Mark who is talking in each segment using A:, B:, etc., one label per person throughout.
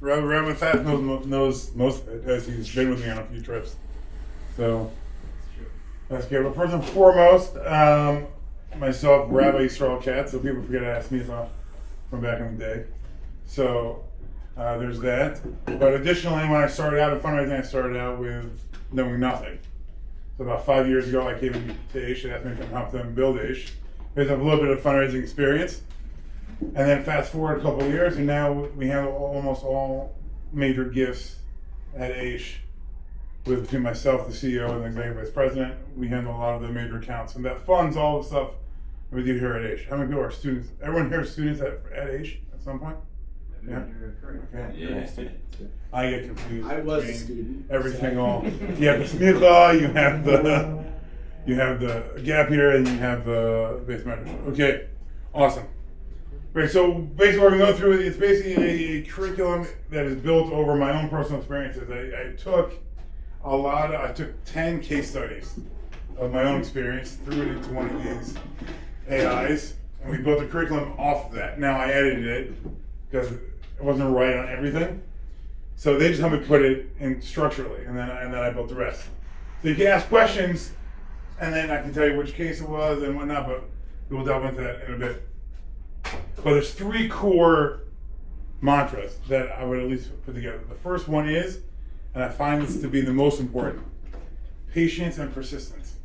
A: Rabbi Fat knows most of it, as he's been with me on a few trips. So that's good. But first and foremost, myself, Rabbi Yisrael Katz, so people forget to ask me from back in the day. So there's that. But additionally, when I started out in fundraising, I started out with knowing nothing. So about 5 years ago, I came into Aish and asked me to come help them build Aish. I have a little bit of fundraising experience. And then fast forward a couple of years, and now we handle almost all major gifts at Aish. Between myself, the CEO, and the executive vice president, we handle a lot of the major accounts. And that funds all the stuff we do here at Aish. How many people are students? Everyone here is students at Aish at some point? Yeah. Okay.
B: Yeah.
A: I get confused.
C: I was a student.
A: Everything all. You have the smicha, you have the gap year, and you have the base mentorship. Okay. Awesome. Right. So basically, what we're going through, it's basically a curriculum that is built over my own personal experiences. I took 10 case studies of my own experience, threw it into one of these AIs, and we built a curriculum off of that. Now I edited it because it wasn't right on everything. So they just helped me put it in structurally, and then I built the rest. So you can ask questions, and then I can tell you which case it was and whatnot, but we'll delve into that in a bit. But there's 3 core mantras that I would at least put together. The first one is, and I find this to be the most important, patience and persistence.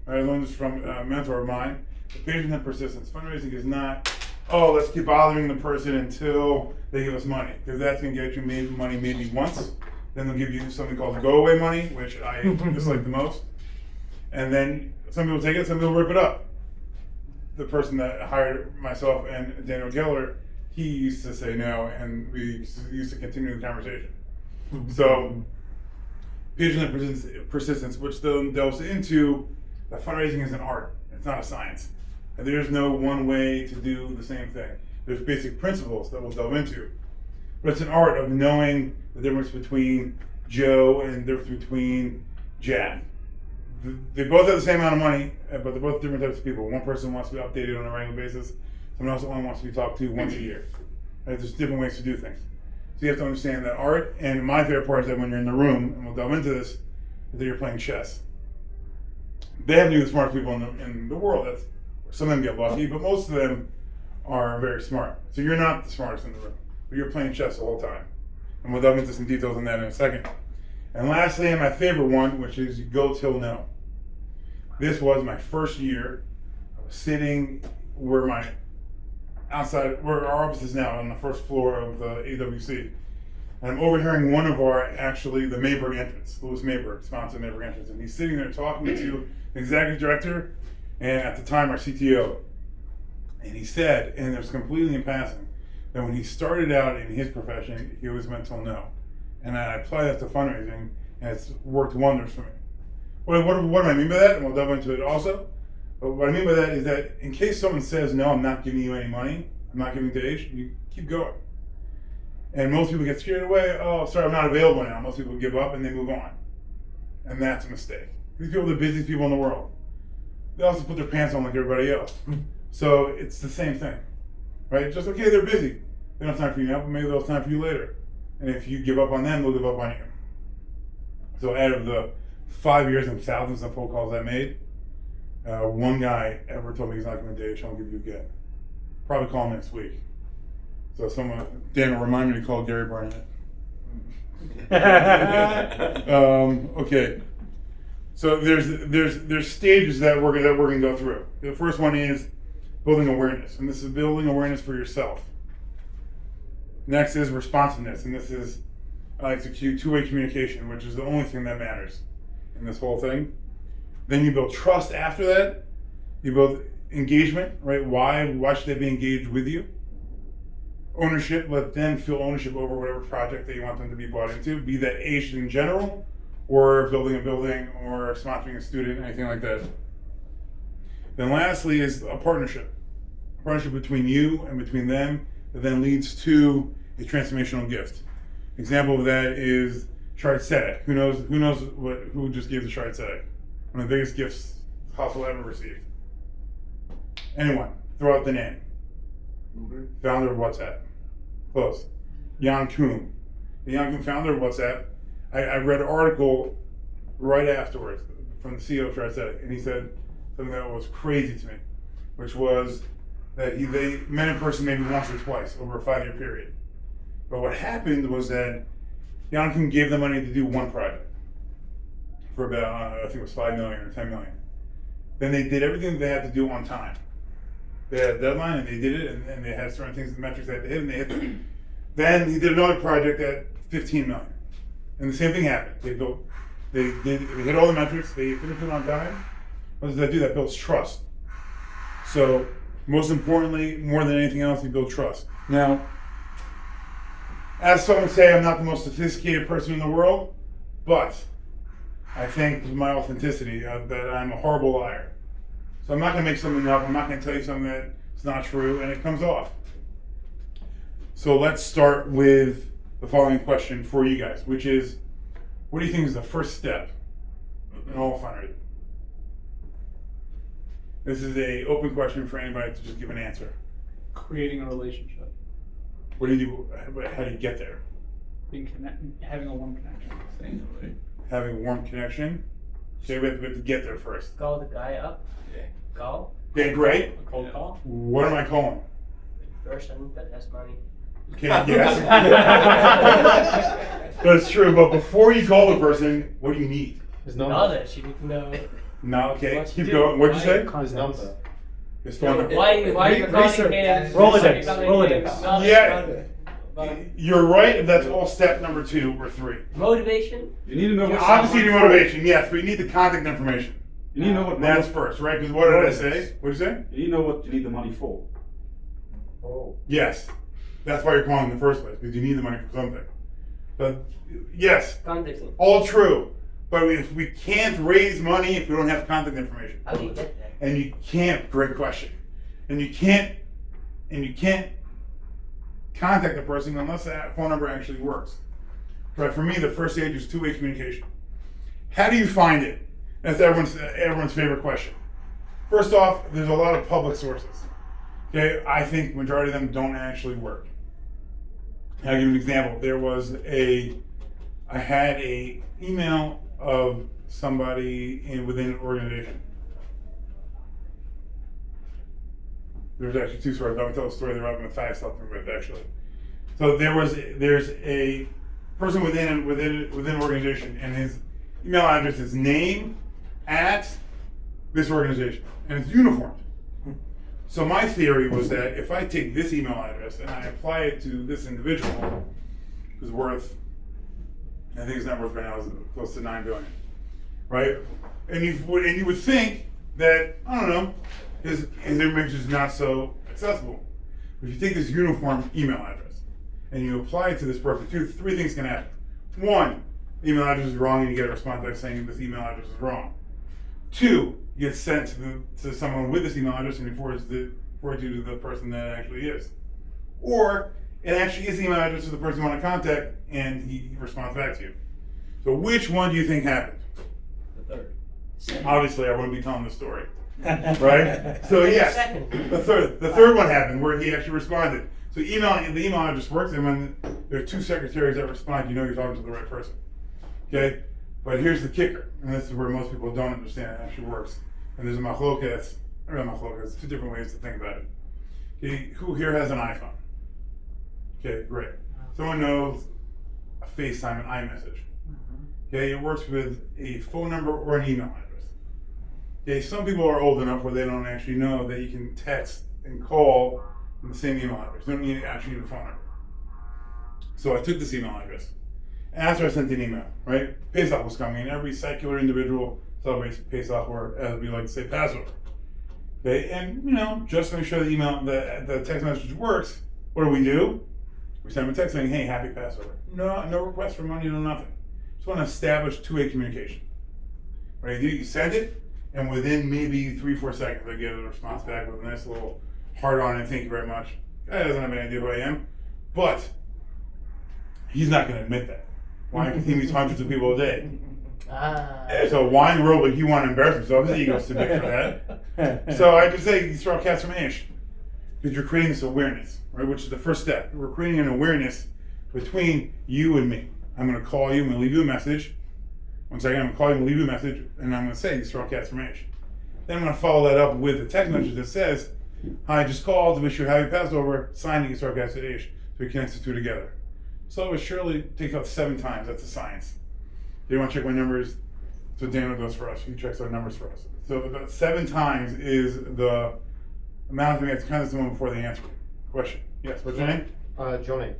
A: I learned this from a mentor of mine. Patience and persistence. Fundraising is not, let's keep bothering the person until they give us money, because that's going to get you money maybe once. Then they'll give you something called go-away money, which I dislike the most. And then some people take it, some people rip it up. The person that hired myself and Daniel Geller, he used to say no, and we used to continue the conversation. So, patience and persistence, which then delves into that fundraising is an art. It's not a science. And there's no one way to do the same thing. There's basic principles that we'll delve into. But it's an art of knowing the difference between Joe and the difference between Jack. They both have the same amount of money, but they're both different types of people. One person wants to be updated on a regular basis. Someone else only wants to be talked to once a year. Right? There's different ways to do things. So you have to understand that art, and my favorite part is that when you're in the room, and we'll delve into this, is that you're playing chess. They have to be the smartest people in the world. Some of them get lucky, but most of them are very smart. So you're not the smartest in the room, but you're playing chess the whole time. And we'll delve into some details on that in a second. And lastly, and my favorite one, which is go till no. This was my first year. I was sitting where our office is now, on the first floor of the AWC. And I'm overhearing one of the Mayberg entrance, Louis Mayberg, sponsored Mayberg entrance. And he's sitting there talking to the executive director, and at the time our CTO. And he said, and it was completely in passing, that when he started out in his profession, he always went till no. And I apply that to fundraising, and it's worked wonders for me. What do I mean by that? And we'll delve into it also. But what I mean by that is that in case someone says, no, I'm not giving you any money, I'm not giving to Aish, you keep going. And most people get scared away, sorry, I'm not available now. Most people give up and they move on. And that's a mistake. These people are the busiest people in the world. They also put their pants on like everybody else. So it's the same thing, right? Just, okay, they're busy. They don't have time for you now, but maybe they'll have time for you later. And if you give up on them, they'll give up on you. So out of the 5 years and thousands of phone calls I made, one guy ever told me he's not going to Aish, I'll give you a get. Probably call him next week. So Dan will remind me to call Gary Barnett. Okay. So there's stages that we're going to go through. The first one is building awareness, and this is building awareness for yourself. Next is responsiveness, and this is it's a two-way communication, which is the only thing that matters in this whole thing. Then you build trust after that. You build engagement, right? Why should they be engaged with you? Ownership, let them feel ownership over whatever project that you want them to be brought into, be that Aish in general, or building a building, or sponsoring a student, anything like that. Then lastly is a partnership between you and between them that then leads to a transformational gift. Example of that is Shard Tzedek. Who just gave the Shard Tzedek? One of the biggest gifts the hospital ever received. Anyone, throw out the name. Founder of WhatsApp. Close. Jan Koum, the Jan Koum founder of WhatsApp. I read an article right afterwards from the CEO of TriSetic, and he said something that was crazy to me, which was that they met in person maybe once or twice over a 5-year period. But what happened was that Jan Koum gave them money to do one project for about, I think it was $5 million or $10 million. Then they did everything they had to do on time. They had a deadline and they did it, and they had certain things, the metrics they had to hit, and they hit them. Then he did another project at $15 million. And the same thing happened. They hit all the metrics, they finished it on time. What does that do? That builds trust. So, most importantly, more than anything else, you build trust. Now, as some would say, I'm not the most sophisticated person in the world, but I think with my authenticity that I'm a horrible liar. So I'm not going to make something up. I'm not going to tell you something that's not true, and it comes off. So let's start with the following question for you guys, which is, what do you think is the first step in all fundraising? This is an open question for anybody to just give an answer.
B: Creating a relationship.
A: What do you do? How do you get there?
B: Having a warm connection.
A: Having a warm connection. So we have to get there first.
C: Call the guy up.
B: Yeah.
C: Call.
A: Okay, great.
C: A cold call.
A: What am I calling?
C: The person that has money.
A: Okay, yes. That's true, but before you call the person, what do you need?
D: His number.
C: Knowledge. You need to know.
A: No, okay,
C: What to
A: keep
C: do.
A: going. What'd you say?
D: His number.
A: His phone number.
C: Why you calling
D: Research.
C: him?
D: Rolodex.
C: Rolodex. Knowledge
A: Yeah.
C: about
A: You're right if that's all step number 2 or 3.
C: motivation.
D: You need to know what
A: Obviously, your motivation, yes, but you need the contact information.
D: You need to know what
A: That's
D: money,
A: first, right? Because what did I say? What did you say?
D: you need to know what you need the money for.
A: Yes. That's why you're calling in the first place, because you need the money for something. But yes,
C: Contacting.
A: all true. But if we can't raise money if we don't have contact information,
C: How do you get there?
A: and you can't, great question, and you can't contact the person unless that phone number actually works. Right? For me, the first stage is 2-way communication. How do you find it? That's everyone's favorite question. First off, there's a lot of public sources. Okay, I think majority of them don't actually work. I'll give you an example. I had a email of somebody within an organization. There's actually 2 stories. I'm going to tell a story that I'm going to fast something with actually. So there's a person within an organization, and his email address is name at this organization, and it's uniformed. So my theory was that if I take this email address and I apply it to this individual, who's worth, I think his net worth right now is close to $9 billion, right? And you would think that, I don't know, his image is not so accessible. If you take this uniform email address and you apply it to this person, 3 things can happen. 1, the email address is wrong and you get a response back saying this email address is wrong. 2, you get sent to someone with this email address and he forwards you to the person that it actually is. Or it actually is the email address of the person you want to contact and he responds back to you. So which one do you think happened?
B: The third.
A: Obviously, I wouldn't be telling the story. Right? So yes,
C: Second.
A: the third one happened where he actually responded. So the email address works, and when there are 2 secretaries that respond, you know you're talking to the right person. Okay? But here's the kicker, and this is where most people don't understand it actually works. And there's a machlokas, or not machlokas, 2 different ways to think about it. Okay, who here has an iPhone? Okay, great. Someone knows a FaceTime and iMessage. Okay, it works with a phone number or an email address. Okay, some people are old enough where they don't actually know that you can text and call from the same email address. You don't need actually need a phone number. So I took this email address. After I sent an email, right? Pesach was coming, and every secular individual celebrates Pesach, or as we like to say, Passover. Okay, and just to make sure the text message works, what do? We send them a text saying, "Hey, happy Passover." No request for money, no nothing. Just want to establish 2-way communication. Right? You send it, and within maybe 3-4 seconds, I get a response back with a nice little heart on it. Thank you very much. Guy doesn't have any idea who I am, but he's not going to admit that. Why? Because he meets hundreds of people a day. So why in the world would he want to embarrass himself? His ego's too big for that. So I just say you throw Katz from Aish, because you're creating this awareness, right? Which is the first step. We're creating an awareness between you and me. I'm going to call you. I'm going to leave you a message. One second, I'm going to call you and leave you a message, and I'm going to say, Yisrael Katz from Aish. Then I'm going to follow that up with a text message that says, hi, I just called to wish you a happy Passover, signing Yisrael Katz at Aish. So we connect the two together. So it surely takes about 7 times. That's the science. If you want to check my numbers, that's what Daniel does for us. He checks our numbers for us. So about 7 times is the amount of time we have to contact someone before they answer the question. Yes, what's your name?
E: Johnny.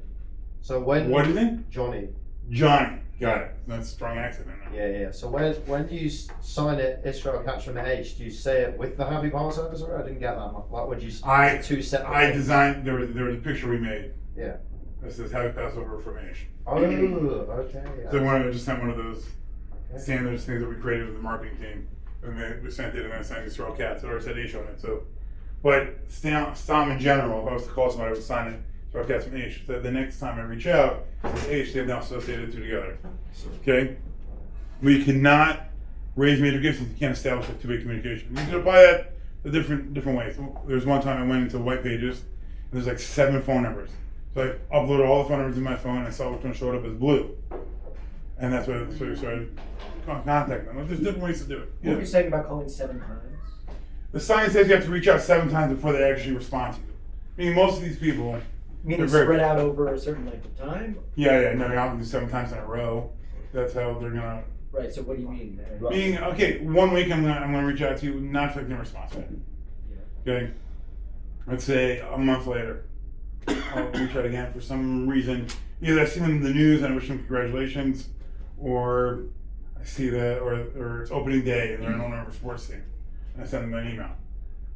E: So when
A: What is it?
E: Johnny.
A: Johnny. Got it. That's a strong accent in there.
E: Yeah. So when you sign it, Israel Katz from Aish, do you say it with the Happy Passover? Sorry, I didn't get that. Like, would you? Two separate.
A: I designed. There was a picture we made.
E: Yeah.
A: That says Happy Passover from Aish.
E: Oh, okay.
A: So just sent one of those standards things that we created with the marketing team, and we sent it, and then I signed Yisrael Katz. It already said Aish on it. So, but Stam in general, if I was to call somebody, I would sign it. Yisrael Katz from Aish. So the next time I reach out, it's Aish. They've now associated the two together. Okay. We cannot raise major gifts if you can't establish a two-way communication. You can apply that the different ways. There's one time I went into white pages, and there's like 7 phone numbers. So I uploaded all the phone numbers in my phone, and I saw which one showed up as blue. And that's what we started contacting them. There's different ways to do it.
F: What were you saying about calling 7 times?
A: The science says you have to reach out 7 times before they actually respond to you. I mean, most of these people,
F: Meaning
A: they're
F: spread out over a certain length of time?
A: no, they're not gonna do 7 times in a row. That's how they're gonna.
F: Right, so what do you mean there?
A: Meaning, okay, 1 week I'm gonna reach out to you, not expecting a response. Okay, let's say a month later, I'll reach out again for some reason. Either I see them in the news and I wish them congratulations, or I see that, or it's opening day and they're an owner of a sports team, and I send them an email.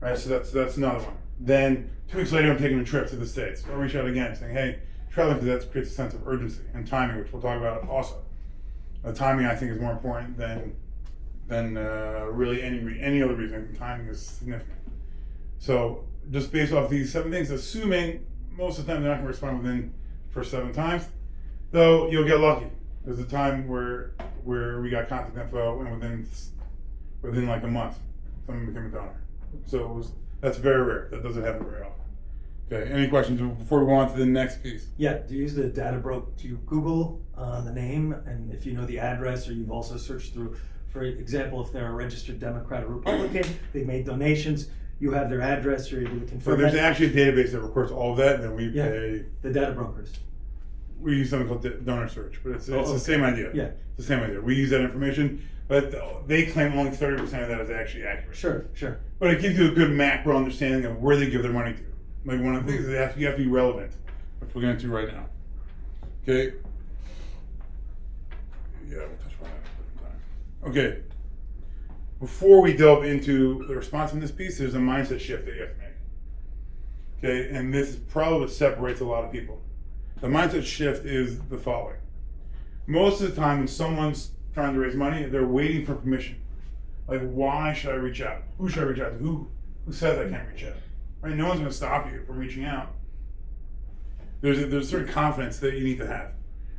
A: Right, so that's another one. Then 2 weeks later, I'm taking a trip to the States. I'll reach out again, saying, hey, traveling to that creates a sense of urgency and timing, which we'll talk about also. Timing, I think, is more important than really any other reason. Timing is significant. So just based off these 7 things, assuming most of the time they're not going to respond within the first 7 times, though you'll get lucky. There's a time where we got contact info, and within like a month, someone became a donor. So that's very rare. That doesn't happen very often. Okay. Any questions before we go on to the next piece?
G: Yeah, do you use the data broke? Do you Google the name, and if you know the address, or you've also searched through, for example, if they're a registered Democrat or Republican, they've made donations, you have their address, you're able to confirm.
A: So there's
G: that.
A: actually a database that records all of that, and then we pay.
G: The data brokers.
A: We use something called donor search, but it's the same idea.
G: Yeah.
A: It's the same idea. We use that information, but they claim only 30% of that is actually accurate.
G: Sure.
A: But it gives you a good macro understanding of where they give their money to. Like one of the things is you have to be relevant, which we're going to do right now. Okay. Yeah, we'll touch on that at a different time. Okay. Before we delve into the responsiveness piece, there's a mindset shift that you have to make. Okay, and this is probably what separates a lot of people. The mindset shift is the following. Most of the time when someone's trying to raise money, they're waiting for permission. Like, why should I reach out? Who should I reach out to? Who says I can't reach out? Right? No one's going to stop you from reaching out. There's a certain confidence that you need to have.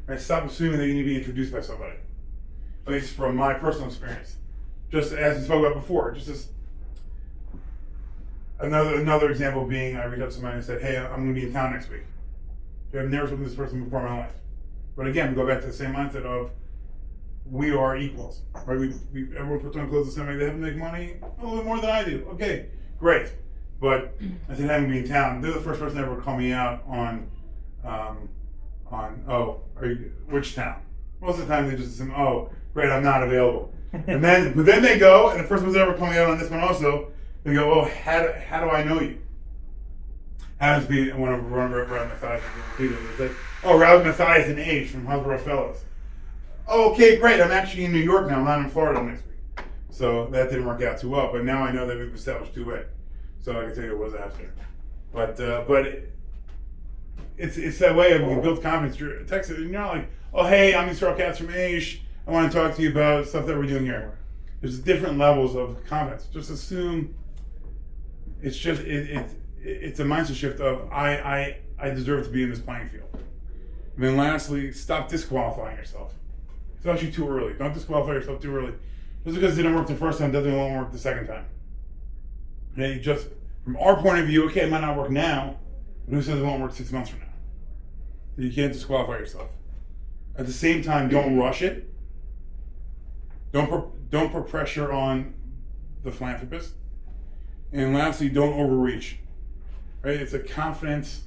A: Right? Stop assuming that you need to be introduced by somebody. At least from my personal experience. Just as we spoke about before, just as another example being, I reached out to somebody and said, hey, I'm going to be in town next week. I've never spoken to this person before in my life. But again, we go back to the same mindset of we are equals. Right? Everyone puts on clothes the same way. They have to make money a little bit more than I do. Okay, great. But I said, having to be in town, they're the first person ever to call me out on which town? Most of the time they just assume, oh, great, I'm not available. But then they go, and the first one's ever call me out on this one also, they go, oh, how do I know you? Happens to be one of Rabbi Matthias people. It's like, oh, Rabbi Matthias and Aish from Hasbro Fellows. Oh, okay, great, I'm actually in New York now, I'm not in Florida next week. So that didn't work out too well, but now I know that we've established two-way. So I can tell you it was after. But it's that way of when you build confidence. You're texting, and you're not like, oh, hey, I'm Yisrael Katz from Aish. I want to talk to you about stuff that we're doing here. There's different levels of confidence. Just assume it's just it's a mindset shift of I deserve to be in this playing field. And then lastly, stop disqualifying yourself. It's actually too early. Don't disqualify yourself too early. Just because it didn't work the first time doesn't mean it won't work the second time. Okay, just from our point of view, okay, it might not work now, but who says it won't work 6 months from now? You can't disqualify yourself. At the same time, don't rush it. Don't put pressure on the philanthropist. And lastly, don't overreach. Right? It's a confidence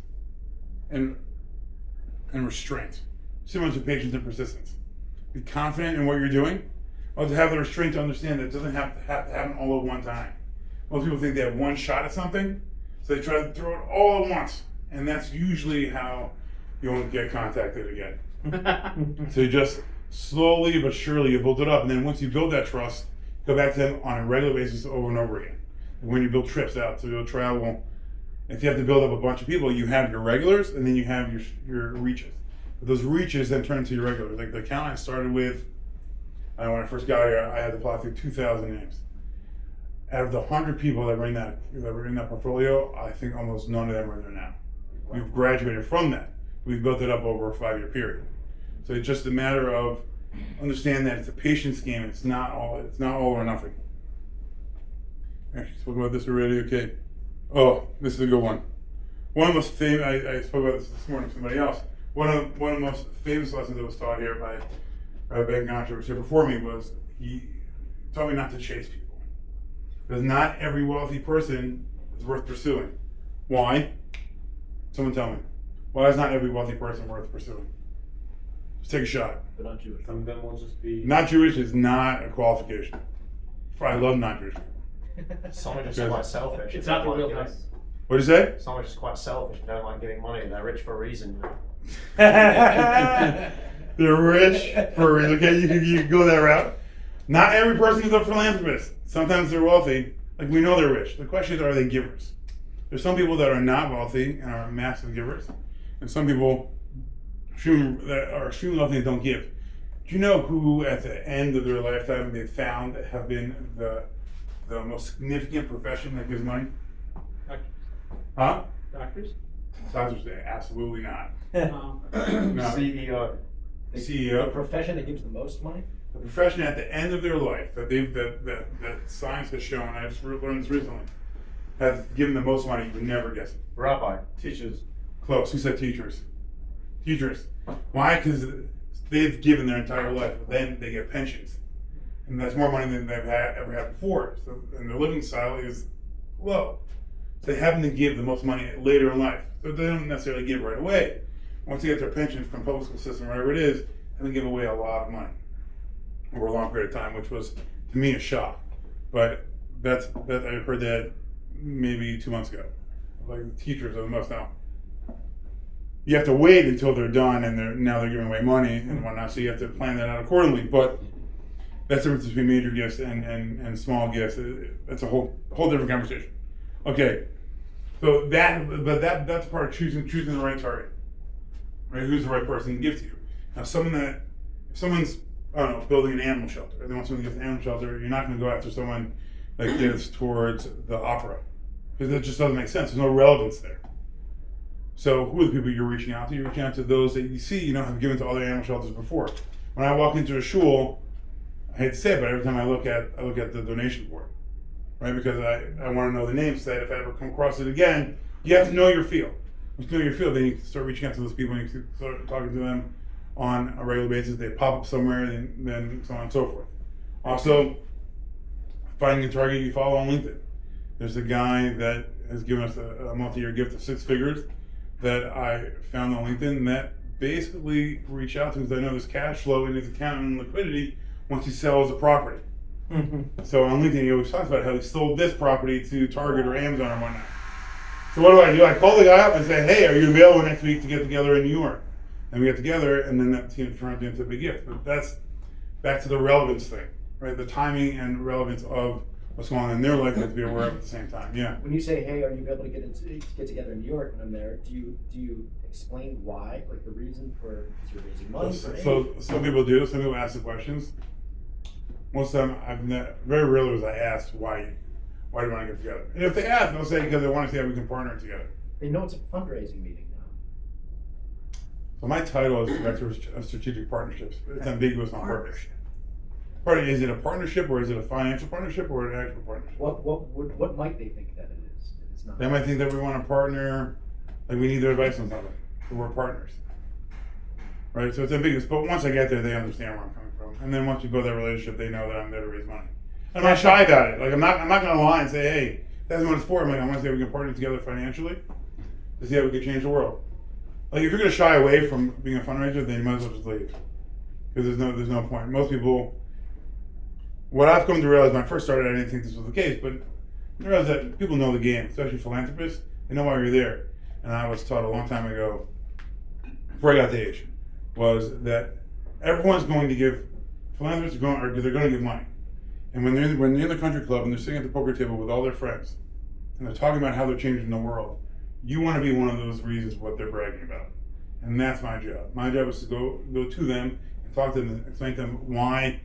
A: and restraint. Similar to patience and persistence. Be confident in what you're doing, or to have the restraint to understand that it doesn't have to happen all at one time. Most people think they have one shot at something, so they try to throw it all at once, and that's usually how you won't get contacted again. So you just slowly but surely you build it up, and then once you build that trust, go back to them on a regular basis over and over again. And when you build trips out to go travel, if you have to build up a bunch of people, you have your regulars, and then you have your reaches. But those reaches then turn into your regulars. Like the account I started with, when I first got here, I had to apply through 2,000 names. Out of the 100 people that were in that portfolio, I think almost none of them are there now. We've graduated from that. We've built it up over a 5-year period. So it's just a matter of understand that it's a patience game. It's not all or nothing. Actually, spoke about this already. Okay. Oh, this is a good one. One of the most famous. I spoke about this morning with somebody else. One of the most famous lessons that was taught here by Ben Gonsher, who was here before me, was he taught me not to chase people. Because not every wealthy person is worth pursuing. Why? Someone tell me. Why is not every wealthy person worth pursuing? Just take a shot.
F: They're not Jewish.
D: Some of them will just be.
A: Not Jewish is not a qualification. I love non-Jewish people.
E: Some are just quite selfish.
B: It's not the
E: Like,
B: real
E: you know,
B: thing.
A: What'd you say?
E: Some are just quite selfish and don't like giving money. They're rich for a reason. You know?
A: They're rich for a reason. Okay, you can go that route. Not every person is a philanthropist. Sometimes they're wealthy. Like we know they're rich. The question is, are they givers? There's some people that are not wealthy and are massive givers, and some people that are extremely wealthy and don't give. Do you know who, at the end of their lifetime, they found have been the most significant profession that gives money?
B: Doctors.
A: Huh?
B: Doctors?
A: Doctors say absolutely not. No.
E: CEO.
F: The
A: CEO.
F: profession that gives the most money?
A: The profession at the end of their life that science has shown, I just learned this recently, has given the most money. You would never guess it.
E: Rabbi.
D: Teachers.
A: Close. Who said teachers? Teachers. Why? Because they've given their entire life. Then they get pensions, and that's more money than they've ever had before. So, and their living style is low. So they happen to give the most money later in life. So they don't necessarily give right away. Once they get their pension from public school system, whatever it is, they give away a lot of money over a long period of time, which was to me a shock. But I heard that maybe 2 months ago. Like the teachers are the most now. You have to wait until they're done and now they're giving away money and whatnot, so you have to plan that out accordingly. But that's the difference between major gifts and small gifts. That's a whole different conversation. Okay, so that's part of choosing the right target. Right? Who's the right person to give to you? Now, if someone's I don't know, building an animal shelter, and they want someone to give to an animal shelter, you're not going to go after someone that gives towards the opera, because that just doesn't make sense. There's no relevance there. So who are the people you're reaching out to? You're reaching out to those that you see, have given to other animal shelters before. When I walk into a shul, I hate to say it, but every time I look at the donation board, right? Because I want to know the names, so that if I ever come across it again, you have to know your field. Once you know your field, then you can start reaching out to those people and you can start talking to them on a regular basis. They pop up somewhere, and then so on and so forth. Also, finding a target you follow on LinkedIn. There's a guy that has given us a multi-year gift of 6 figures that I found on LinkedIn, and that basically reached out to him because I know there's cash flow in his account and liquidity once he sells a property. So on LinkedIn, he always talks about how he sold this property to Target or Amazon or whatnot. So what do? I call the guy up and say, hey, are you available next week to get together in New York? And we get together, and then that turned into a big gift. But that's back to the relevance thing, right? The timing and relevance of what's going on in their life, you have to be aware of at the same time. Yeah.
F: When you say, "Hey, are you able to get together in New York when I'm there?" Do you explain why, like the reason for is you're raising money?
A: So some people do. Some people ask the questions. Most of them, very rarely was I asked why do you want to get together? And if they ask, they'll say because they want to see how we can partner together.
F: They know it's a fundraising meeting now.
A: So my title is Director of Strategic Partnerships. It's ambiguous on purpose. Is it a partnership, or is it a financial partnership, or an actual partnership?
F: What might they think that it is? If it's not.
A: They might think that we want to partner, like we need their advice on something. So we're partners. right? So it's ambiguous. But once I get there, they understand where I'm coming from, and then once we build that relationship, they know that I'm there to raise money. I'm not shy about it. Like I'm not going to lie and say, hey, that's what it's for. I'm like, I want to say we can partner together financially to see how we can change the world. Like if you're going to shy away from being a fundraiser, then you might as well just leave, because there's no point. Most people, what I've come to realize when I first started, I didn't think this was the case, but I realized that people know the game, especially philanthropists. They know why you're there. And I was taught a long time ago, before I got to Aish, was that everyone's going to give, philanthropists they're going to give money. And when they're in the country club and they're sitting at the poker table with all their friends, and they're talking about how they're changing the world, you want to be one of those reasons what they're bragging about. And that's my job. My job is to go to them and talk to them and explain to them why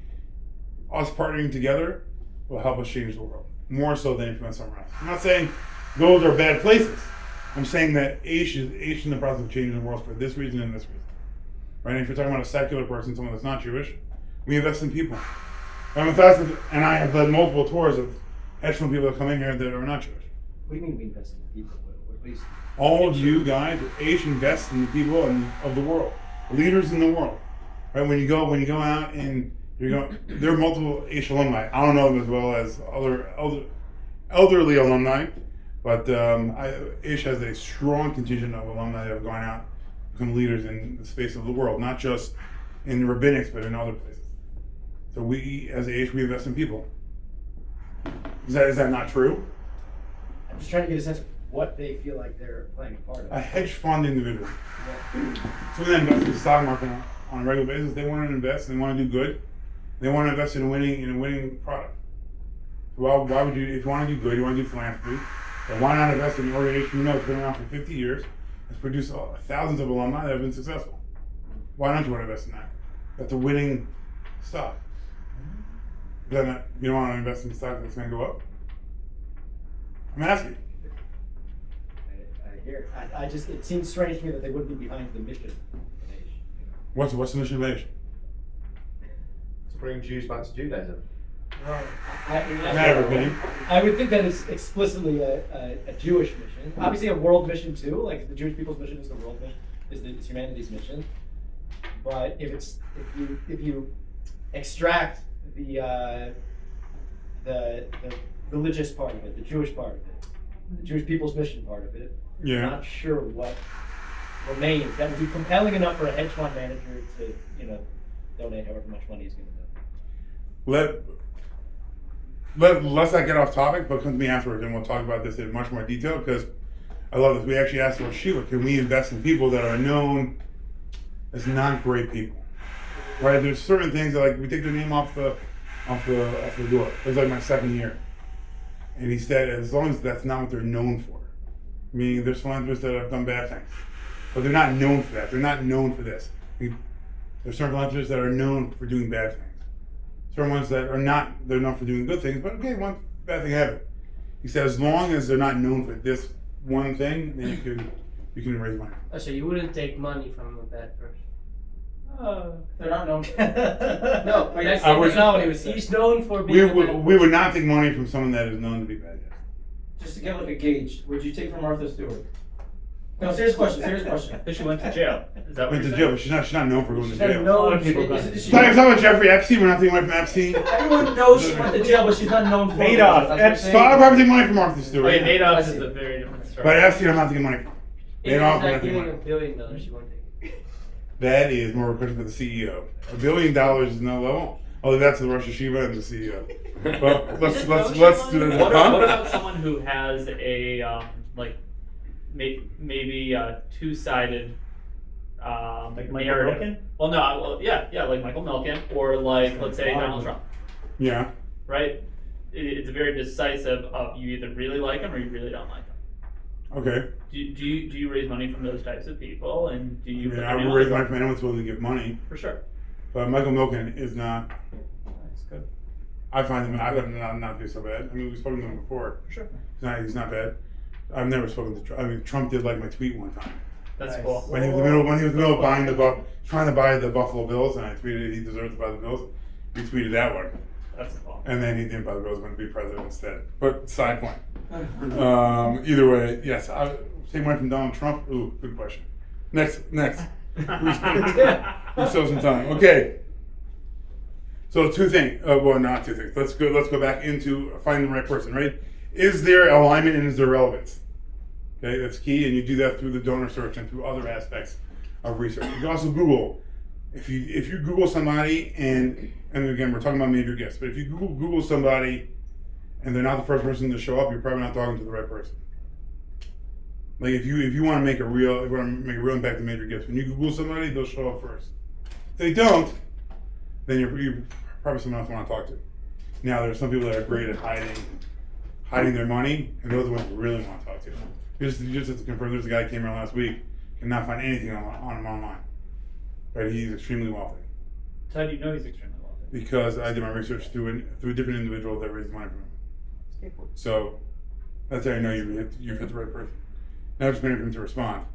A: us partnering together will help us change the world, more so than if you went somewhere else. I'm not saying those are bad places. I'm saying that Aish is in the process of changing the world for this reason and this reason. Right? And if you're talking about a secular person, someone that's not Jewish, we invest in people. And I have led multiple tours of hedge fund people that come in here that are not Jewish.
F: What do you mean we invest in people? What is,
A: All of you guys, Aish invests in the people of the world, leaders in the world. Right? When you go out and there are multiple Aish alumni. I don't know them as well as other elderly alumni, but Aish has a strong contingent of alumni that have gone out, become leaders in the space of the world, not just in rabbinics, but in other places. So we, as Aish, we invest in people. Is that not true?
F: I'm just trying to get a sense of what they feel like they're playing a part of.
A: A hedge fund individual.
F: Yeah.
A: So they invest in the stock market on a regular basis. They want to invest. They want to do good. They want to invest in a winning product. So why would you, if you want to do good, you want to do philanthropy, then why not invest in an organization you know has been around for 50 years, has produced thousands of alumni that have been successful? Why don't you want to invest in that? That's a winning stock. Then you don't want to invest in stock that's going to go up? I'm asking.
F: I hear it. I just, it seems strange to me that they wouldn't be behind the mission of Aish.
A: What's the mission of Aish?
E: To bring Jews back to Judaism.
F: I would think that it's explicitly a Jewish mission. Obviously, a world mission too. Like the Jewish people's mission is the world mission, is humanity's mission. But if you extract the religious part of it, the Jewish part of it, the Jewish people's mission part of it,
A: Yeah.
F: I'm not sure what remains. That would be compelling enough for a hedge fund manager to, donate however much money he's going to do.
A: Let's not get off topic, but come to me afterwards and we'll talk about this in much more detail, because I love this. We actually asked Rosh Shiva, can we invest in people that are known as not great people? Right? There's certain things that, like, we take their name off the door. It was like my second year. And he said, as long as that's not what they're known for. Meaning there's philanthropists that have done bad things, but they're not known for that. They're not known for this. There's certain philanthropists that are known for doing bad things. Certain ones that are not, they're known for doing good things, but okay, one bad thing happened. He said, as long as they're not known for this one thing, then you can raise money.
C: Oh, so you wouldn't take money from a bad person?
B: They're not known.
C: No, but that's
A: I was-
C: not what he was saying. He's known for being a bad
A: We would not take money from someone that is known to be bad. Yes.
B: Just to get like a gauge, would you take from Martha Stewart? No, serious question.
H: She went to jail. Is that what
A: Went to
H: you're
A: jail,
H: saying?
A: but she's not known for going to
B: She's
A: jail.
B: not known.
H: lot of people
B: Is-
H: got
B: is-
H: it.
B: is she-
A: Talking about Jeffrey Epstein, we're not taking money from Epstein.
B: Everyone knows she went to jail, but she's not known for it.
H: Madoff,
B: That's what I'm
H: Epstein.
A: So I'll
B: saying.
A: probably take money from Martha Stewart.
H: Wait, Madoff
B: I
H: is
B: see.
H: a very different story.
A: But Epstein, I'm not taking money from.
C: If
A: Madoff,
C: he's
A: we're
C: not
A: not taking
C: giving
A: money.
C: $1 billion, she won't take it.
A: That is more of a question for the CEO. $1 billion is no level. I'll that's the Rosh Hashiva and the CEO. But let's do that.
H: What
A: Huh?
H: about someone who has a maybe a two-sided
G: Like Michael
H: narrative?
G: Milken?
H: Well, no, yeah, like Michael Milken, or like let's say Donald Trump,
A: Yeah.
H: right? It's very decisive of you either really like him or you really don't like him.
A: Okay.
H: Do you raise money from those types of people, and do you?
A: I mean,
H: put
A: I
H: your name
A: would
H: on
A: raise
H: it?
A: money from anyone who's willing to give money.
H: For sure.
A: But Michael Milken is not.
H: That's good.
A: I find him not to be so bad. I mean, we've spoken to him before.
H: For sure.
A: He's not bad. I've never spoken to Trump. I mean, Trump did like my tweet one time.
H: That's
B: Nice.
H: cool.
A: When he was in the middle of buying trying to buy the Buffalo Bills, and I tweeted he deserved to buy the Bills. He tweeted that one,
H: That's cool.
A: and then he didn't buy the Bills, going to be president instead. But side point. Either way, yes, I take money from Donald Trump. Ooh, good question. Next. Yourself some time. Okay. So two things. Well, not two things. Let's go back into finding the right person. Right? Is there alignment and is there relevance? Okay, that's key, and you do that through the donor search and through other aspects of research. You can also Google. If you Google somebody and again we're talking about major gifts, but if you Google somebody and they're not the first person to show up, you're probably not talking to the right person. Like if you want to make a real impact in major gifts, when you Google somebody, they'll show up first. If they don't, then you're probably someone else you want to talk to. Now there's some people that are great at hiding their money, and those are the ones you really want to talk to. Just to confirm, there's a guy who came around last week, cannot find anything on him online. Right? He's extremely wealthy.
H: So how do you know he's extremely wealthy?
A: Because I did my research through a different individual that raised money for him. So that's how you know you've hit the right person. Now just waiting for him to respond.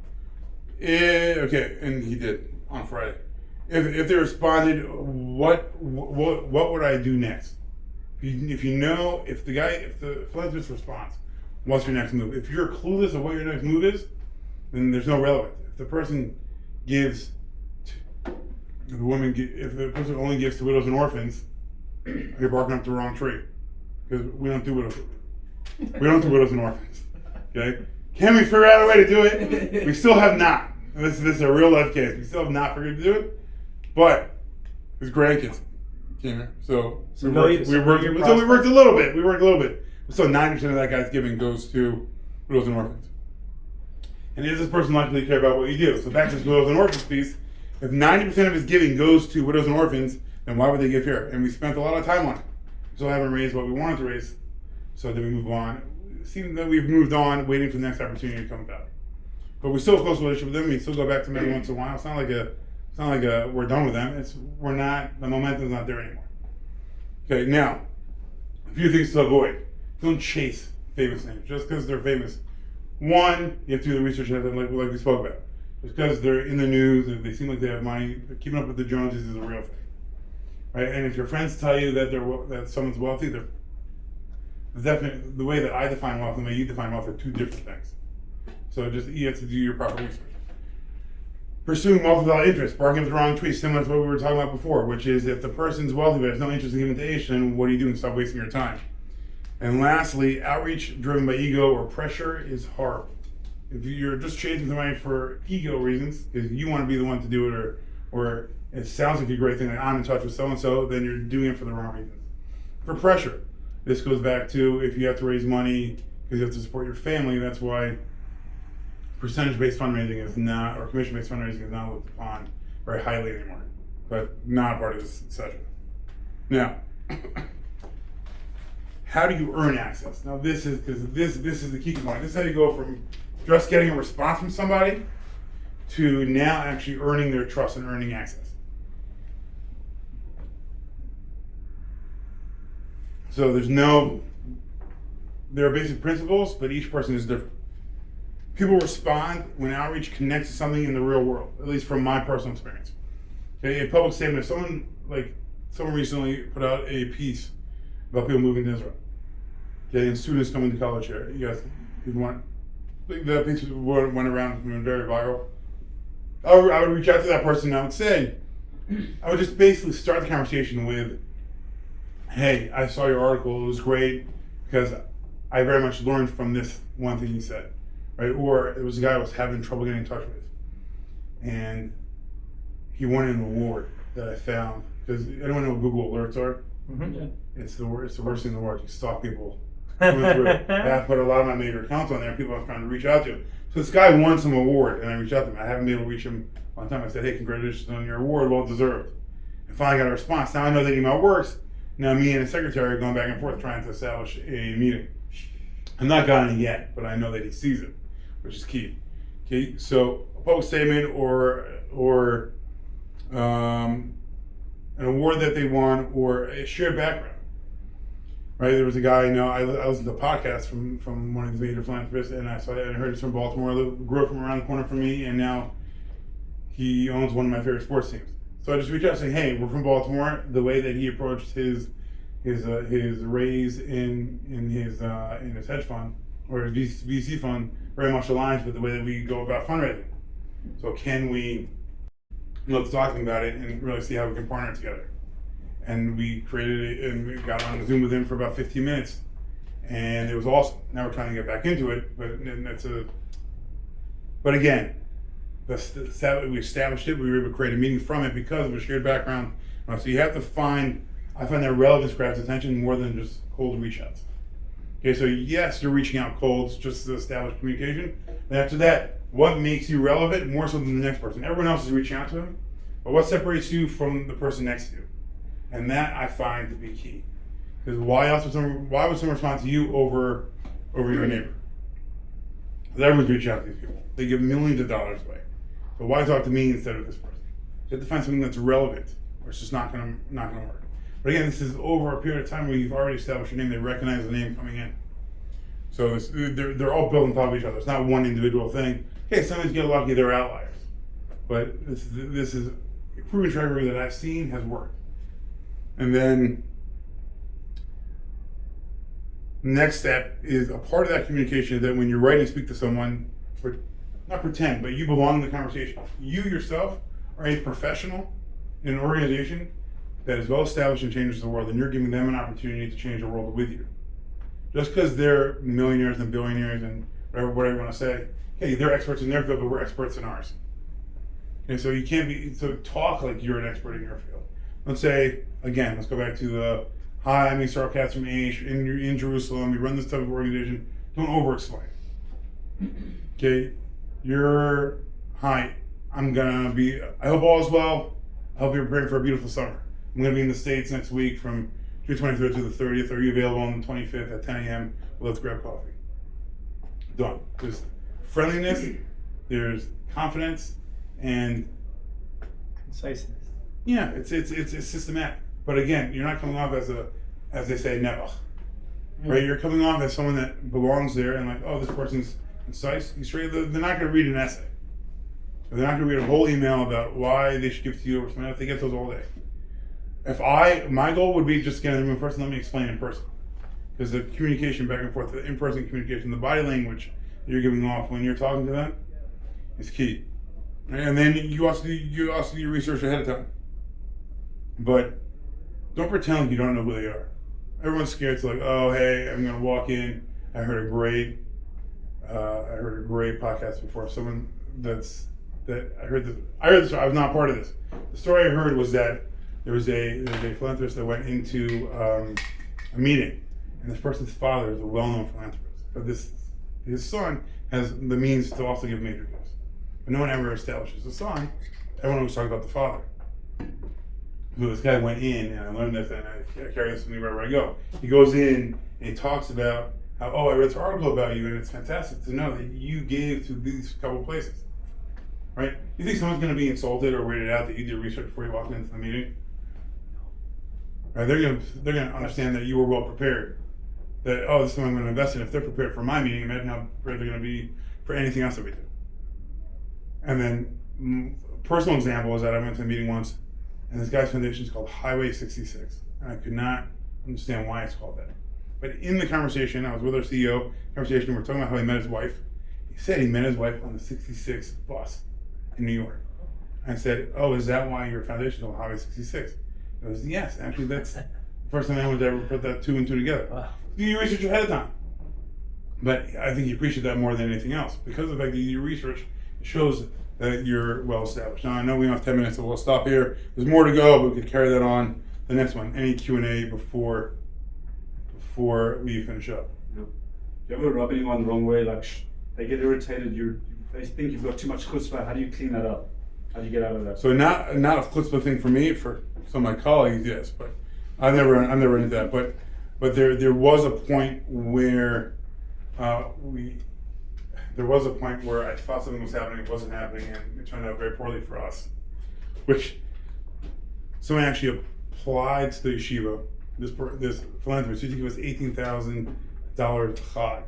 A: Okay, and he did on Friday. If they responded, what would I do next? If the philanthropist responds, what's your next move? If you're clueless of what your next move is, then there's no relevance. If the person gives, if the person only gives to widows and orphans, you're barking up the wrong tree, because we don't do widows and orphans. Okay, can we figure out a way to do it? We still have not. This is a real life case. We still have not figured out to do it, but his grandkids came here, so we worked a little bit. So 90% of that guy's giving goes to widows and orphans. And is this person likely to care about what you do? So back to this widows and orphans piece. If 90% of his giving goes to widows and orphans, then why would they give here? And we spent a lot of time on it. We still haven't raised what we wanted to raise. So then we move on. It seems that we've moved on, waiting for the next opportunity to come about. But we still have a close relationship with them. We still go back to them every once in a while. It's not like we're done with them. The momentum's not there anymore. Okay, now, a few things to avoid. Don't chase famous names just because they're famous. One, you have to do the research on them, like we spoke about. Just because they're in the news, and they seem like they have money, keeping up with the Joneses is a real thing, right? And if your friends tell you that someone's wealthy, they're definitely, the way that I define wealth and the way you define wealth are two different things. So you have to do your proper research. Pursuing wealth without interest, barking up the wrong tree, similar to what we were talking about before, which is if the person's wealthy but has no interest in giving to Aish, then what are you doing? Stop wasting your time. And lastly, outreach driven by ego or pressure is horrible. If you're just chasing somebody for ego reasons, because you want to be the one to do it, or it sounds like a great thing, like I'm in touch with so-and-so, then you're doing it for the wrong reasons. For pressure, this goes back to if you have to raise money because you have to support your family, that's why percentage-based fundraising is not, or commission-based fundraising is not looked upon very highly anymore, but not part of this session. Now, how do you earn access? Now this is the key component. This is how you go from just getting a response from somebody to now actually earning their trust and earning access. So there are basic principles, but each person is different. People respond when outreach connects to something in the real world, at least from my personal experience. Okay, a public statement, if someone recently put out a piece about people moving to Israel. Okay, and students coming to college here. That piece went around and went very viral. I would reach out to that person and I would just basically start the conversation with, hey, I saw your article, it was great, because I very much learned from this one thing you said, right? Or it was a guy I was having trouble getting in touch with, and he won an award that I found, because anyone know what Google Alerts are?
F: Mm-hmm. Yeah.
A: It's the worst thing in the world. You stalk people. I put a lot of my major accounts on there, and people I was trying to reach out to. So this guy won some award, and I reached out to him. I haven't been able to reach him one time. I said, hey, congratulations on your award, well deserved. And finally got a response. Now I know that email works. Now me and the secretary are going back and forth trying to establish a meeting. I'm not gotten it yet, but I know that he sees it, which is key. Okay, so a public statement or an award that they won, or a shared background. Right, there was a guy I listened to a podcast from one of these major philanthropists, and I heard he's from Baltimore, grew up from around the corner from me, and now he owns one of my favorite sports teams. So I just reached out saying, hey, we're from Baltimore. The way that he approached his raise in his hedge fund or his VC fund very much aligns with the way that we go about fundraising. So can we and let's talk about it and really see how we can partner together. And we created it, and we got on a Zoom with him for about 15 minutes, and it was awesome. Now we're trying to get back into it, but again, we established it. We were able to create a meeting from it because of a shared background. So you have to I find that relevance grabs attention more than just cold reach outs. Okay, so yes, you're reaching out cold just to establish communication. And after that, what makes you relevant more so than the next person? Everyone else is reaching out to them, but what separates you from the person next to you? And that I find to be key. Because why would someone respond to you over your neighbor? Because everyone's reaching out to these people. They give millions of dollars away. So why talk to me instead of this person? You have to find something that's relevant, or it's just not gonna work. But again, this is over a period of time where you've already established your name. They recognize the name coming in. So they're all built on top of each other. It's not one individual thing. Okay, some of these get lucky, they're outliers. But this is a proven track record that I've seen has worked. And then next step is a part of that communication is that when you're writing to speak to someone, not pretend, but you belong in the conversation. You yourself are a professional in an organization that is well established and changes the world, and you're giving them an opportunity to change the world with you. Just because they're millionaires and billionaires and whatever you want to say, hey, they're experts in their field, but we're experts in ours. And so you can't talk like you're an expert in your field. Let's say, again, let's go back to the, hi, I'm Katz from Aish, in Jerusalem, we run this type of organization. Don't over-explain. Okay, hi, I hope all is well. I hope you're preparing for a beautiful summer. I'm going to be in the States next week from June 23rd to the 30th. Are you available on the 25th at 10 a.m.? Well, let's grab coffee. Done. There's friendliness, there's confidence, and
F: Conciseness.
A: yeah, it's systematic. But again, you're not coming off as they say, nebuch. Right? You're coming off as someone that belongs there and like, oh, this person's concise. They're not going to read an essay. They're not going to read a whole email about why they should give to you or something else. They get those all day. My goal would be just get in the room first and let me explain in person. Because the communication back and forth, the in-person communication, the body language that you're giving off when you're talking to them is key. And then you also do your research ahead of time. But don't pretend like you don't know who they are. Everyone's scared to like, oh hey, I'm gonna walk in. I heard a great podcast before. Someone I heard this. I was not part of this. The story I heard was that there was a philanthropist that went into a meeting, and this person's father is a well-known philanthropist, but his son has the means to also give major gifts. But no one ever establishes the son. Everyone always talks about the father. So this guy went in, and I learned this, and I carry this with me wherever I go. He goes in and he talks about how, I read this article about you, and it's fantastic to know that you gave to these couple places. Right? You think someone's going to be insulted or weirded out that you did research before you walked into the meeting? Right? They're going to understand that you were well prepared. That this is someone I'm going to invest in. If they're prepared for my meeting, imagine how prepared they're going to be for anything else that we do. And then, personal example is that I went to a meeting once, and this guy's foundation is called Highway 66, and I could not understand why it's called that. But in the conversation, I was with our CEO. Conversation, we're talking about how he met his wife. He said he met his wife on the 66 bus in New York. I said, is that why your foundation is called Highway 66? He goes, yes, actually that's the first time anyone's ever put that two and two together.
F: Wow.
A: Do your research ahead of time. But I think you appreciate that more than anything else. Because of the fact that you do your research, it shows that you're well established. Now I know we only have 10 minutes, so we'll stop here. There's more to go, but we could carry that on the next one. Any Q&A before we finish up?
D: Do you ever rub anyone the wrong way? Like they get irritated. They think you've got too much chutzpah. How do you clean that up? How do you get out of that?
A: So not a chutzpah thing for me. For some of my colleagues, yes, but I'm never into that. But there was a point where I thought something was happening, it wasn't happening, and it turned out very poorly for us. Which someone actually applied to the yeshiva. This philanthropist, he gave us $18,000 chag.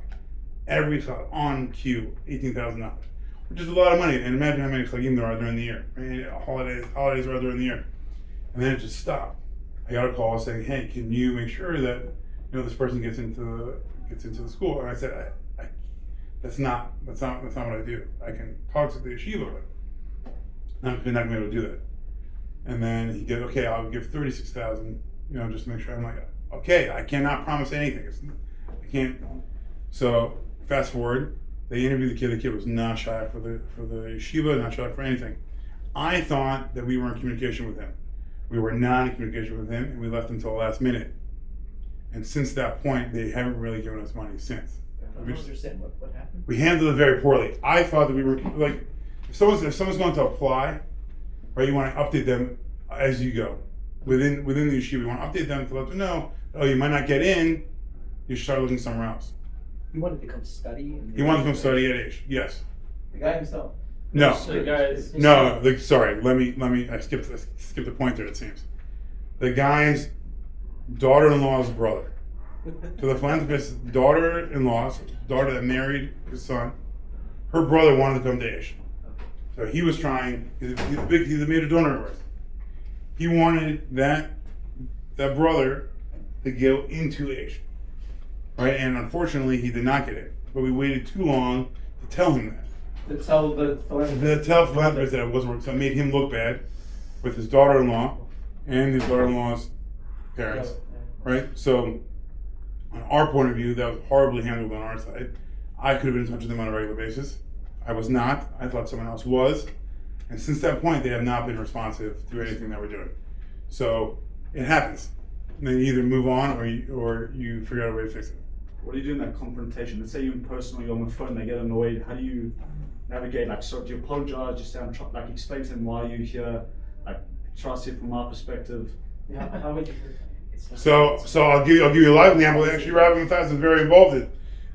A: Every chag on cue, $18,000, which is a lot of money. And imagine how many chagim there are during the year. I mean, holidays are during the year, and then it just stopped. I got a call saying, "Hey, can you make sure that this person gets into the school?" And I said, "That's not what I do. I can talk to the yeshiva, You're not going to be able to do that. And then he goes, okay, I'll give 36,000, just to make sure. I'm like, okay, I cannot promise anything. I can't. So fast forward, they interviewed the kid. The kid was not shy for the yeshiva, not shy for anything. I thought that we were in communication with him. We were not in communication with him, and we left until the last minute. And since that point, they haven't really given us money since.
F: I don't understand what happened.
A: We handled it very poorly. I thought that we were like, if someone's going to apply, right? You want to update them as you go within the yeshiva. You want to update them to let them know, oh, you might not get in. You should start looking somewhere else.
F: He wanted to come study.
A: He wanted to come study at Aish. Yes.
B: The guy himself.
A: No.
H: So guys,
A: No. Sorry. Let me. I skipped the point there. It seems the guy's daughter-in-law's brother. So the philanthropist's daughter that married his son, her brother wanted to come to Aish. So he was trying. He's a major donor of ours. He wanted that brother to go into Aish, right? And unfortunately, he did not get it. But we waited too long to tell him that.
B: To tell the philanthropist.
A: To tell philanthropist that it wasn't working. So it made him look bad with his daughter-in-law and his daughter-in-law's parents, right? So, on our point of view, that was horribly handled on our side. I could have been in touch with them on a regular basis. I was not. I thought someone else was. And since that point, they have not been responsive to anything that we're doing. So it happens. And then you either move on or you figure out a way to fix it.
D: What do you do in that confrontation? Let's say you're in person or you're on the phone, they get annoyed. How do you navigate? Like, so do you apologize? Just say, explain to them why you're here. Like, try to see it from our perspective.
B: Yeah, how would you?
A: So I'll give you a live example. Actually, Rabbi Katz was very involved in.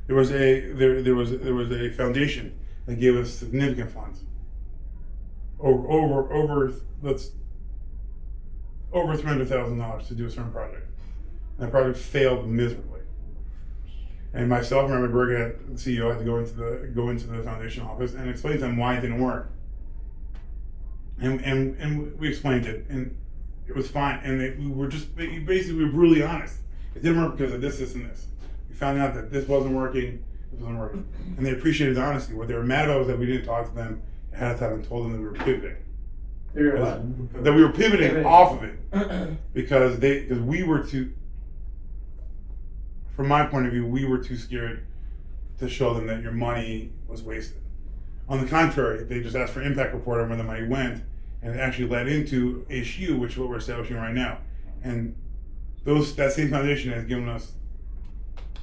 A: There was a foundation that gave us significant funds. Over $300,000 to do a certain project. And that project failed miserably. And myself and Rabbi Berger, the CEO, had to go into the foundation office and explain to them why it didn't work. And we explained it, and it was fine. And we were brutally honest. It didn't work because of this, and this. We found out that this wasn't working, and they appreciated the honesty. What they were mad about was that we didn't talk to them ahead of time and told them that we were pivoting. That we were pivoting off of it because we were too. From my point of view, we were too scared to show them that your money was wasted. On the contrary, they just asked for impact report on where the money went, and it actually led into HU, which is what we're establishing right now. And that same foundation has given us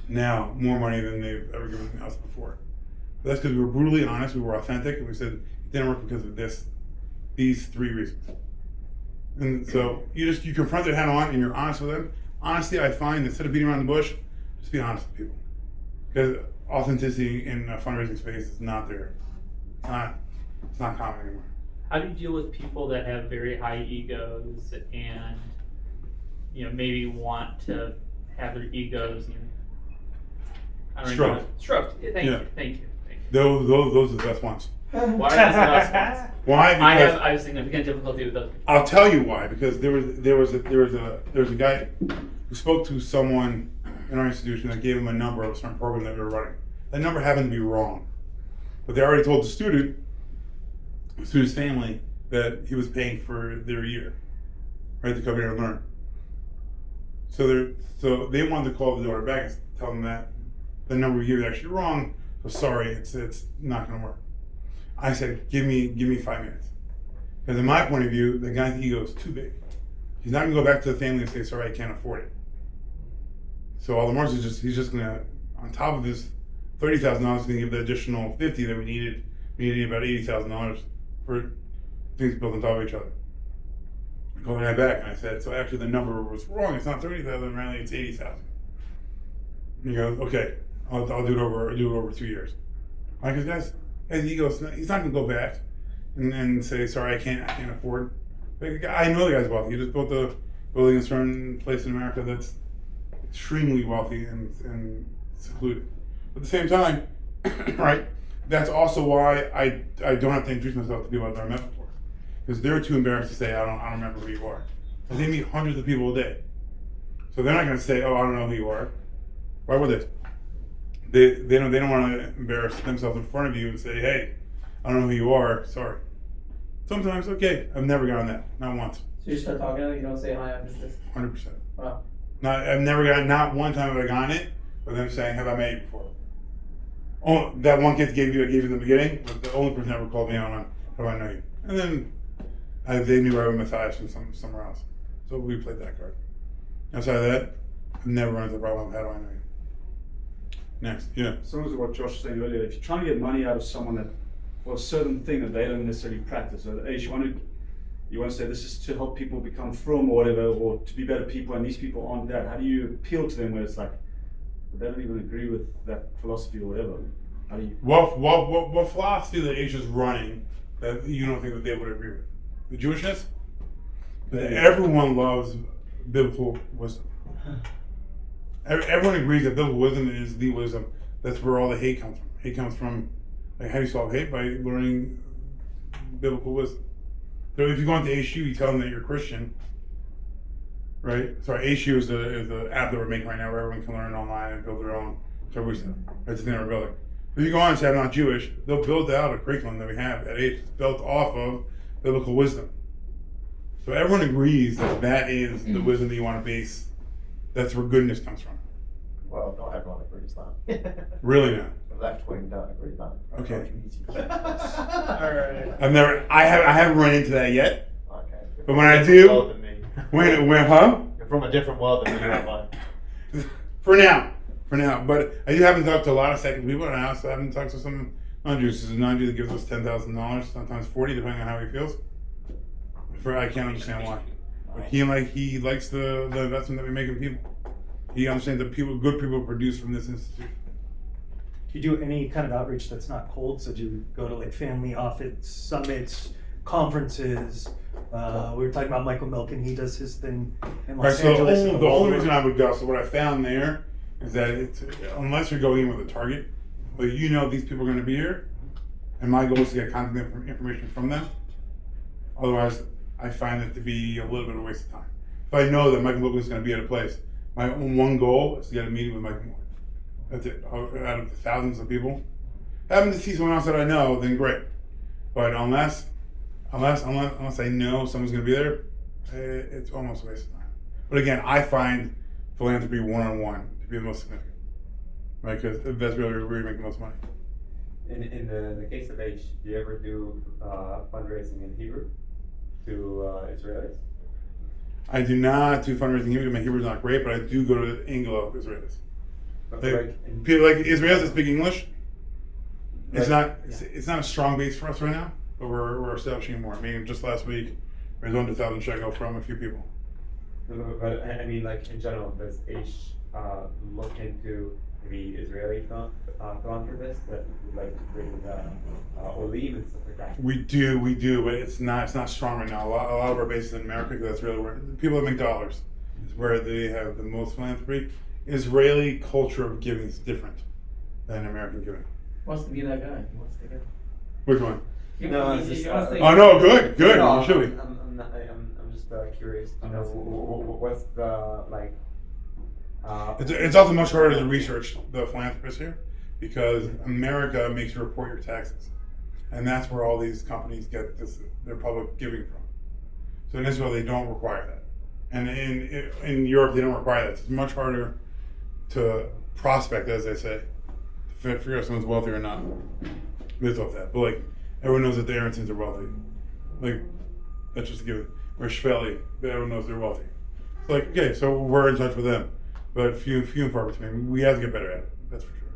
A: now more money than they've ever given us before. But that's because we were brutally honest, we were authentic, and we said it didn't work because of these three reasons. And so you confront it head on and you're honest with them. Honesty, I find, instead of beating around the bush, just be honest with people. Because authenticity in a fundraising space is not there. It's not common anymore.
H: how do you deal with people that have very high egos and maybe want to have their egos stroked? Thank you.
A: Those are the best ones.
H: Why are those the best ones?
A: Why? Because
H: I have significant difficulty with those.
A: I'll tell you why. Because there was a guy who spoke to someone in our institution that gave him a number of a certain program that we were running. That number happened to be wrong, but they already told the student's family that he was paying for their year, right, to come here and learn. So they wanted to call the daughter back and tell them that the number we gave is actually wrong. So sorry, it's not going to work. I said, give me 5 minutes. Because in my point of view, the guy's ego is too big. He's not going to go back to the family and say, sorry, I can't afford it. So all the more he's just going to, on top of his $30,000, he's going to give the additional $50,000 that we needed. We needed about $80,000 for things built on top of each other. I called the guy back and I said, so actually the number was wrong. It's not $30,000, really, it's $80,000. And he goes, okay, I'll do it over 2 years. Like, guys, he goes, he's not going to go back and say, sorry, I can't afford. Like, I know the guy's wealthy. He just built a building in a certain place in America that's extremely wealthy and secluded. But at the same time, right, that's also why I don't have to introduce myself to people I've never met before. Because they're too embarrassed to say, I don't remember who you are. Because they meet hundreds of people a day. So they're not going to say, oh, I don't know who you are. Why would they? They don't want to embarrass themselves in front of you and say, hey, I don't know who you are, sorry. Sometimes, okay. I've never gotten that. Not once.
B: So you start talking to them, you don't say hi, I'm just this.
A: 100%.
B: Wow.
A: I've never gotten, not one time have I gotten it, with them saying, have I met you before? Oh, that one kid I gave you in the beginning, was the only person that ever called me on, have I know you? And then they knew I was Matthias from somewhere else. So we played that card. Outside of that, I've never run into the problem of how do I know you? Next, yeah.
D: Similar to what Josh was saying earlier, if you're trying to get money out of someone that for a certain thing that they don't necessarily practice, so Aish, you want to say this is to help people become from or whatever, or to be better people, and these people aren't that. How do you appeal to them where it's like they don't even agree with that philosophy or whatever? How do you?
A: What philosophy that Aish is running that you don't think that they would agree with? The Jewishness? Everyone loves biblical wisdom. Everyone agrees that biblical wisdom is the wisdom. That's where all the hate comes from. Hate comes from, like, how do you solve hate? By learning biblical wisdom. So if you go into ASU, you tell them that you're Christian, right? Sorry, ASU is the app that we're making right now where everyone can learn online and build their own. So that's the thing we're building. If you go on and say I'm not Jewish, they'll build out a curriculum that we have at ASU. It's built off of biblical wisdom. So everyone agrees that that is the wisdom that you want to base. That's where goodness comes from.
E: Well, not everyone agrees that.
A: Really not.
E: The left wing don't agree with that.
A: Okay.
F: Alright.
A: I haven't run into that yet.
E: Okay.
A: But when I do, huh?
E: You're from a different world than me, aren't I?
A: For now. But I do haven't talked to a lot of secular people, and I also haven't talked to some non-Jews. There's a non-Jew that gives us $10,000, sometimes $40,000, depending on how he feels. I can't understand why. But he likes the investment that we make in people. He understands that good people produce from this institution.
G: Do you do any kind of outreach that's not cold? So do you go to like family office summits, conferences? We were talking about Michael Milken. He does his thing in Los Angeles.
A: The only reason I would go, so what I found there is that unless you're going in with a target, but you know these people are going to be here, and my goal is to get contact information from them. Otherwise, I find it to be a little bit of a waste of time. If I know that Michael Milken is going to be at a place, my one goal is to get a meeting with Michael Milken. That's it. Out of the thousands of people, having to see someone else that I know, then great. But unless I know someone's going to be there, it's almost a waste of time. But again, I find philanthropy one-on-one to be the most significant, right? Because that's really where you make the most money.
I: In the case of Aish, do you ever do fundraising in Hebrew to Israelis?
A: I do not do fundraising in Hebrew. My Hebrew is not great, but I do go to the Anglo Israelis. People like Israelis that speak English. It's not a strong base for us right now, but we're establishing more. I mean, just last week, we raised 100,000 shekel from a few people.
I: But I mean, like in general, does Aish look into maybe Israeli philanthropists that would like to bring olim and stuff like that?
A: We do, but it's not strong right now. A lot of our base is in America because that's really where people that make dollars is where they have the most philanthropy. Israeli culture of giving is different than American giving.
B: Wants to be that guy. He wants to go.
A: Which one?
I: No, it's just,
A: Oh no, good.
I: No,
A: You should be.
I: I'm just curious to know what's the like.
A: It's also much harder to research the philanthropists here because America makes you report your taxes, and that's where all these companies get their public giving from. So in Israel, they don't require that, and in Europe, they don't require that. It's much harder to prospect, as they say, to figure out if someone's wealthy or not. Based off that, but like everyone knows that the Aronsons are wealthy. Like that's just a given. We're Shveli, but everyone knows they're wealthy. It's like okay, so we're in touch with them. But few and far between. We have to get better at it. That's for sure.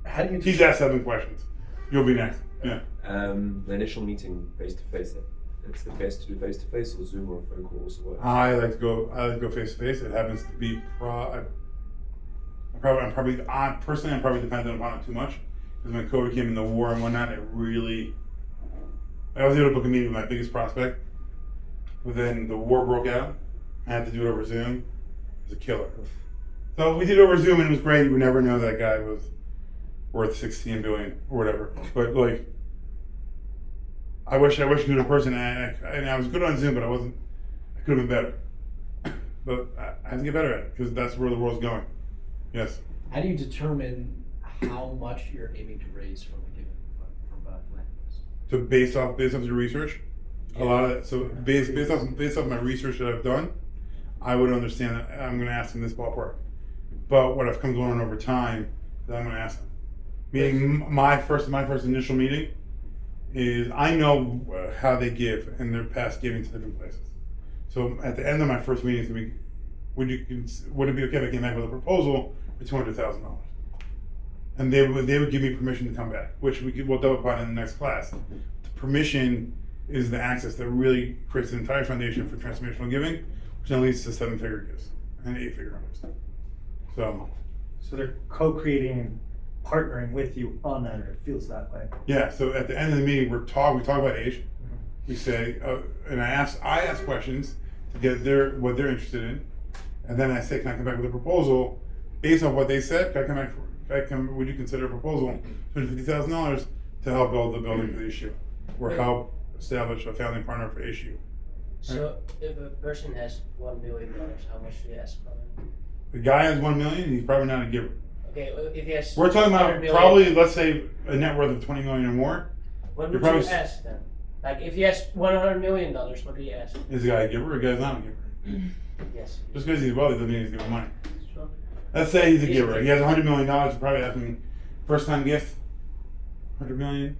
F: How do you?
A: He's asked 7 questions. You'll be next. Yeah.
J: The initial meeting face to face. It's the best to do face to face or Zoom or a phone call also works.
A: I like to go face to face. It happens to be I'm probably dependent upon it too much because when COVID came in the war and whatnot, I was able to book a meeting with my biggest prospect. But then the war broke out. I had to do it over Zoom. A killer. So we did it over Zoom and it was great. You would never know that guy was worth 16 billion or whatever. But like, I wish I could do it in person. And I was good on Zoom, but I could have been better. But I have to get better at it because that's where the world's going. Yes.
F: How do you determine how much you're aiming to raise from a given philanthropist?
A: So based off your research, a lot of that. So based off my research that I've done, I would understand that I'm going to ask them this ballpark. But what I've come to learn over time, that I'm going to ask them. Meaning my first initial meeting is I know how they give and their past giving to different places. So at the end of my first meeting, it's gonna be, would it be okay if I came back with a proposal for $200,000? And they would give me permission to come back, which we'll double upon in the next class. The permission is the access that really creates the entire foundation for transformational giving, which then leads to 7-figure gifts and 8-figure gifts.
G: So they're co-creating and partnering with you on that, or it feels that way.
A: Yeah. So at the end of the meeting, we talk about Aish. We say, and I ask questions to get what they're interested in, and then I say, can I come back with a proposal based on what they said? Can I come back? Would you consider a proposal $250,000 to help build the building for the issue, or help establish a founding partner for issue?
C: So if a person has $1 million, how much do you ask from him?
A: The guy has $1 million. He's probably not a giver.
C: Okay, if he has.
A: We're talking about
C: 100 million,
A: probably, let's say, a net worth of $20 million or more.
C: What
A: you're
C: would you
A: probably
C: ask then? Like if he has $100 million, what do you ask?
A: Is the guy a giver or the guy's not a giver?
C: Yes.
A: Just because he's wealthy doesn't mean he's giving money.
C: Sure.
A: Let's say he's a giver. He has $100 million. You're probably asking first time gift. $100 million,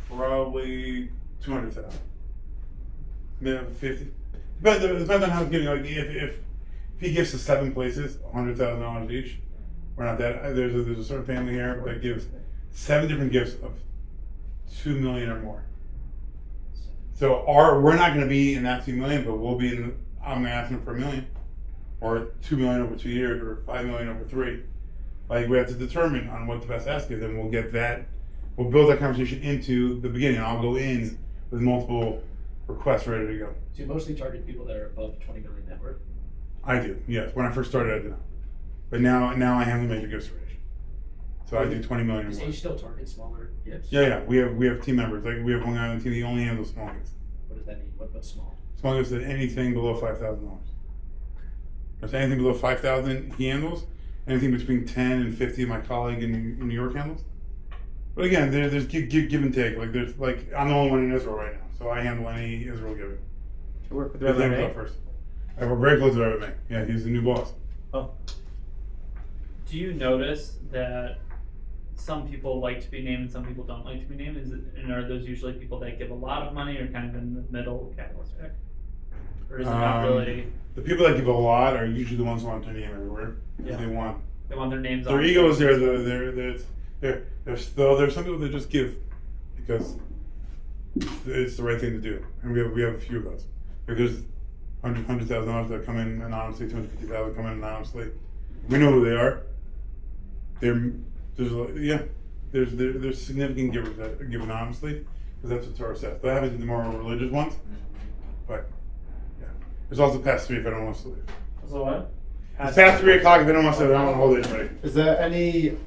A: probably 200,000. Maybe 50. But it depends on how he's giving. Like if he gives to 7 places, $100,000 each. We're not that. There's a certain family here that gives 7 different gifts of $2 million or more. So we're not going to be in that $2 million, but we'll be in. I'm going to ask them for $1 million, or $2 million over 2 years, or $5 million over 3. Like we have to determine on what the best ask is, and we'll get that. We'll build that conversation into the beginning. I'll go in with multiple requests ready to go.
F: So you mostly target people that are above 20 million net worth?
A: I do, yes. When I first started, I did not. But now I have the major gifts range. So I do 20 million or
F: So
A: more.
F: you still target smaller gifts?
A: Yeah. We have team members. Like we have one guy on the team. He only handles small gifts.
F: What does that mean? What's small?
A: Small gifts at anything below $5,000. If anything below $5,000, he handles. Anything between 10 and 50, my colleague in New York handles. But again, there's give and take. Like I'm the only one in Israel right now, so I handle any Israel giving.
C: You work with
A: Let
C: Rabbi
A: him go
C: May?
A: first. I work very close with Rabbi May. Yeah, he's the new boss.
C: Oh.
H: Do you notice that some people like to be named and some people don't like to be named? And are those usually people that give a lot of money or kind of in the middle category? Or is it not really?
A: The people that give a lot are usually the ones who want their name everywhere.
H: Yeah.
A: They want
H: their names
A: their
H: on
A: egos. There's some people that just give because it's the right thing to do, and we have a few of those. Like there's $100,000 that come in anonymously, $250,000 come in anonymously. We know who they are. There's significant givers that give anonymously because that's what Torah says. That happens in the more religious ones, but yeah. There's also past 3 if anyone wants to leave.
H: So what?
A: It's past 3 o'clock if anyone wants to leave. I don't want to hold anybody.
E: Is there any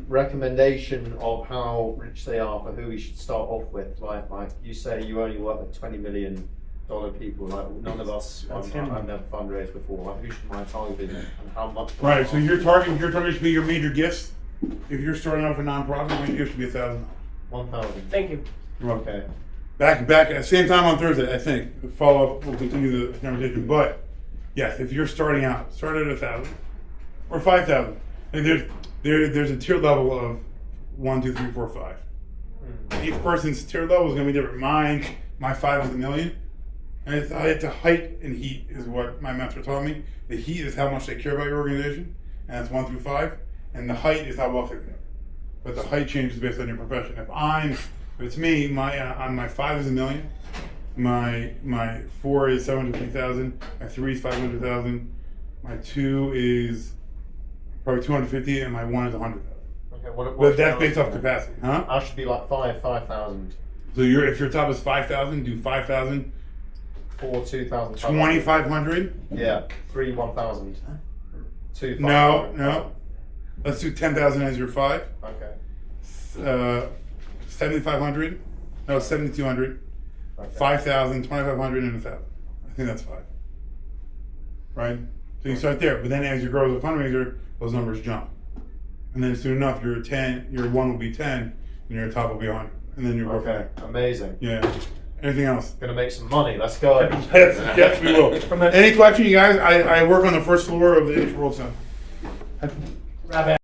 E: recommendation of how rich they are for who we should start off with? Like you say, you only work with $20 million people. Like none of us. I've never fundraised before. Like who should my target be and how much?
A: Right. So your target should be your major gifts. If you're starting off a nonprofit, your major gift should be $1,000.
E: 1,000.
C: Thank you.
A: You're welcome.
E: Okay.
A: Back at the same time on Thursday, I think. The follow-up, we'll continue the conversation. But yes, if you're starting out, start at 1,000 or 5,000. And there's a tier level of 1, 2, 3, 4, 5. Each person's tier level is going to be different. My 5 is $1 million. And it's the height and heat is what my mentor taught me. The heat is how much they care about your organization, and that's 1 through 5. And the height is how wealthy they are. But the height changes based on your profession. If it's me, my 5 is $1 million. My 4 is 750,000. My 3 is 500,000. My 2 is probably 250, and my 1 is 100,000.
E: Okay.
A: But that's based off capacity, huh?
E: I should be like 5,000.
A: So if your top is 5,000, do 5,000.
E: 4, 2,000.
A: 2,500.
E: Yeah. 3, 1,000. 2, 500.
A: No. Let's do 10,000 as your 5.
E: Okay.
A: 7,500. No, 7,200.
E: Okay.
A: 5,000, 2,500, and 1,000. I think that's 5. Right? So you start there, but then as you grow as a fundraiser, those numbers jump. And then soon enough, your 1 will be 10, and your top will be 100. and then you're both
E: Okay, amazing.
A: Yeah. Anything else?
E: Gonna make some money. Let's go.
A: Yes, we will. Any question, you guys? I work on the first floor of the Aish World Center.